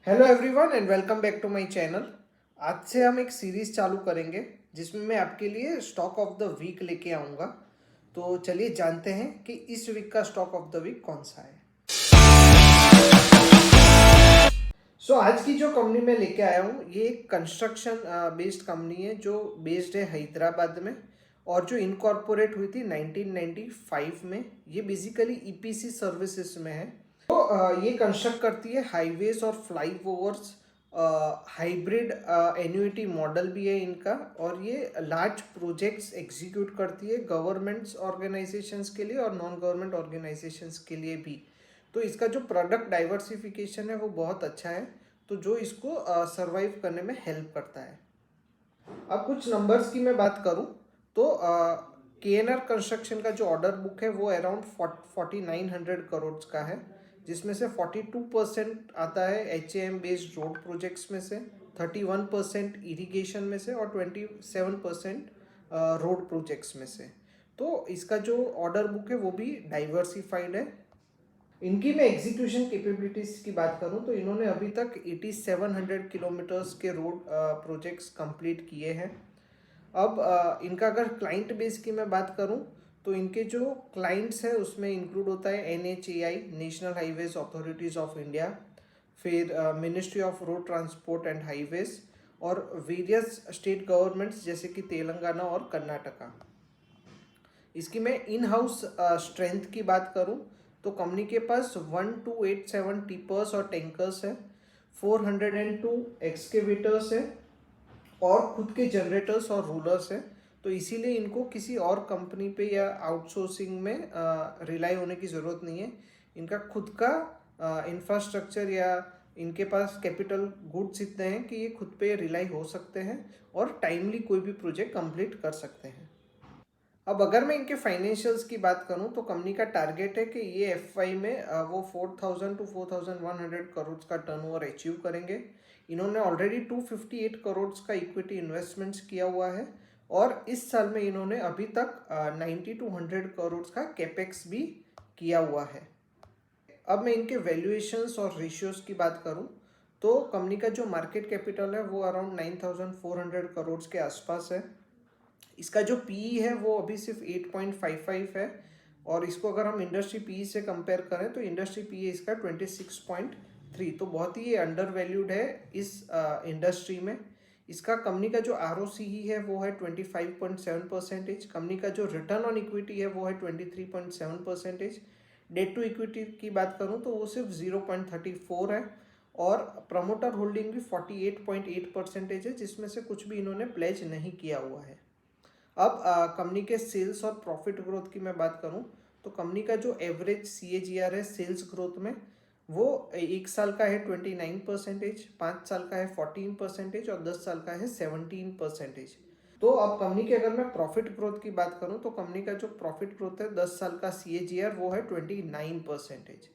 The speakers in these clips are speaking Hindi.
Hello everyone and welcome back to my channel. आज से हम एक सीरीज चालू करेंगे जिसमें मैं आपके लिए स्टॉक ऑफ द वीक लेके आऊँगा। तो चलिए जानते हैं कि इस वीक का स्टॉक ऑफ द वीक कौन सा है। आज की जो कंपनी मैं लेके आया हूँ ये एक कंस्ट्रक्शन बेस्ड कंपनी है जो बेस्ड है हैदराबाद में और जो इनकॉर्पोरेट हुई थी 1995 में। ये बेसिकली ईपीसी सर्विसेज में है। ये कंस्ट्रक्ट करती है हाईवेज और फ्लाईओवर्स। हाइब्रिड एन्युइटी मॉडल भी है इनका और ये लार्ज प्रोजेक्ट्स एग्जीक्यूट करती है गवर्नमेंट्स ऑर्गेनाइजेशंस के लिए और नॉन गवर्नमेंट ऑर्गेनाइजेशंस के लिए भी। तो इसका जो प्रोडक्ट डाइवर्सिफिकेशन है वो बहुत अच्छा है, तो जो इसको सरवाइव करने में हेल्प करता है। अब कुछ नंबर्स की मैं बात करूं तो KNR कंस्ट्रक्शन का जो ऑर्डर बुक है वो अराउंड 4900 करोड़ का है, जिसमें से 42% आता है HAM बेस्ड रोड प्रोजेक्ट्स में से, 31% इरिगेशन में से और 27% रोड प्रोजेक्ट्स में से। तो इसका जो ऑर्डर बुक है वो भी डाइवर्सिफाइड है। इनकी मैं एग्जीक्यूशन कैपेबिलिटीज की बात करूं तो इन्होंने अभी तक 8700 किलोमीटर्स के रोड प्रोजेक्ट्स कंप्लीट किए हैं। अब इनका अगर क्लाइंट बेस की मैं बात करूं तो इनके जो क्लाइंट्स हैं उसमें इंक्लूड होता है NHAI, national highways authorities of India, फिर ministry of road transport and highways और वेरियस स्टेट गवर्नमेंट्स जैसे कि तेलंगाना और कर्नाटका। इसकी मैं इन हाउस स्ट्रेंथ की बात करूं तो कंपनी के पास 1287 टिपर्स और टैंकर्स है, 402 एक्सकेवेटर्स है और खुद के जनरेटर्स और रूलर्स है। तो इसीलिए इनको किसी और कंपनी पे या आउटसोर्सिंग में रिलाई होने की ज़रूरत नहीं है। इनका खुद का इंफ्रास्ट्रक्चर या इनके पास कैपिटल गुड्स इतने हैं कि ये खुद पे रिलाई हो सकते हैं और टाइमली कोई भी प्रोजेक्ट कंप्लीट कर सकते हैं। अब अगर मैं इनके फाइनेंशियल्स की बात करूं तो कंपनी का टारगेट है कि ये FY में वो 4000 to 4100 करोड़ का टर्नओवर अचीव करेंगे। इन्होंने ऑलरेडी 258 करोड़ का इक्विटी इन्वेस्टमेंट्स किया हुआ है और इस साल में इन्होंने अभी तक 90 to 100 करोड़ का कैपेक्स भी किया हुआ है। अब मैं इनके वैल्यूएशंस और रेशियोज की बात करूं तो कंपनी का जो मार्केट कैपिटल है वो अराउंड 9400 करोड़ के आसपास है। इसका जो PE है वो अभी सिर्फ 8.55 है और इसको अगर हम इंडस्ट्री PE से कंपेयर करें तो इंडस्ट्री PE इसका 26.3, तो बहुत ही अंडर वैल्यूड है इस इंडस्ट्री में। इसका कंपनी का जो ROCE है वो है 25.7%। कंपनी का जो रिटर्न ऑन इक्विटी है वो है 23.7%। डेट टू इक्विटी की बात करूं तो वो सिर्फ 0.34 है और प्रमोटर होल्डिंग भी 48.8% है, जिसमें से कुछ भी इन्होंने प्लेज नहीं किया हुआ है। अब कंपनी के सेल्स और प्रॉफिट ग्रोथ की मैं बात करूं तो कंपनी का जो एवरेज CAGR है सेल्स ग्रोथ में वो 1 साल का है 29%, 5 साल का है 14% और 10 साल का है 17%। तो अब कंपनी की अगर मैं प्रॉफिट ग्रोथ की बात करूं तो कंपनी का जो प्रॉफिट ग्रोथ है 10 साल का CAGR वो है 29%।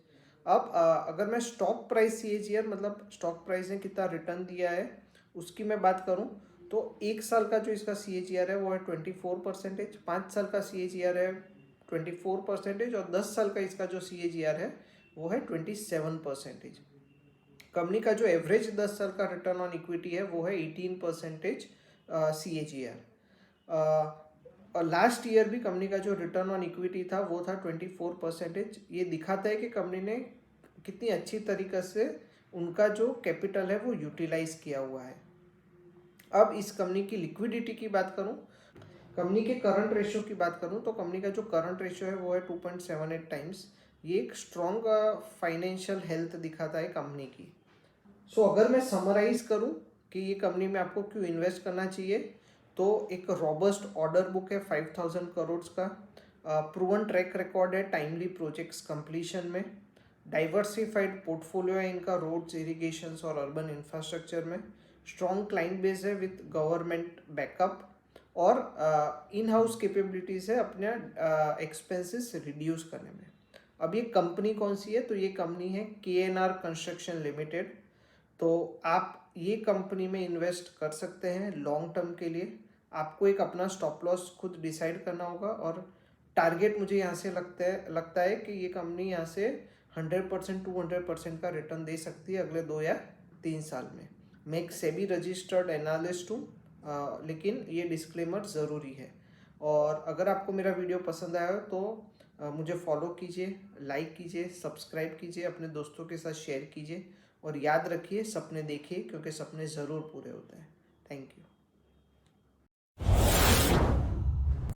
अब अगर मैं स्टॉक प्राइस CAGR मतलब स्टॉक प्राइस ने कितना रिटर्न दिया है उसकी मैं बात करूं तो 1 साल का जो इसका CAGR है वो है 24%, 5 साल का CAGR है 24% और 10 साल का इसका जो CAGR है वो है 27%। कंपनी का जो एवरेज 10 साल का रिटर्न ऑन इक्विटी है वो है 18% CAGR। और लास्ट ईयर भी कंपनी का जो रिटर्न ऑन इक्विटी था वो था 24%। ये दिखाता है कि कंपनी ने कितनी अच्छी तरीके से उनका जो कैपिटल है वो यूटिलाइज किया हुआ है। अब इस कंपनी की लिक्विडिटी की बात करूं, कंपनी के करंट रेशियो की बात करूं तो कंपनी का जो करंट रेशियो है वो है 2.78 टाइम्स। ये एक स्ट्रॉन्ग फाइनेंशियल हेल्थ दिखाता है कंपनी की। अगर मैं समराइज करूं कि ये कंपनी में आपको क्यों इन्वेस्ट करना चाहिए तो एक रॉबस्ट ऑर्डर बुक है 5000 करोड़ का, प्रूवन ट्रैक रिकॉर्ड है टाइमली प्रोजेक्ट्स कंप्लीशन में, डाइवर्सिफाइड पोर्टफोलियो है इनका रोड्स, इरिगेशंस और अर्बन इंफ्रास्ट्रक्चर में, स्ट्रॉन्ग क्लाइंट बेस है विथ गवर्नमेंट बैकअप और इन हाउस कैपेबिलिटीज़ है अपने एक्सपेंसेस रिड्यूस करने में। अब ये कंपनी कौन सी है तो ये कंपनी है KNR कंस्ट्रक्शन लिमिटेड। तो आप ये कंपनी में इन्वेस्ट कर सकते हैं लॉन्ग टर्म के लिए। आपको एक अपना स्टॉप लॉस खुद डिसाइड करना होगा और टारगेट मुझे यहाँ से लगता है कि ये कंपनी यहाँ से 100% 200% का रिटर्न दे सकती है अगले 2 या 3 साल में। मैं एक सेबी रजिस्टर्ड एनालिस्ट हूँ, लेकिन ये डिस्क्लेमर ज़रूरी है। और अगर आपको मेरा वीडियो पसंद आया हो तो मुझे फॉलो कीजिए, लाइक कीजिए, सब्सक्राइब कीजिए, अपने दोस्तों के साथ शेयर कीजिए और याद रखिए, सपने देखिए क्योंकि सपने ज़रूर पूरे होते हैं। Thank you.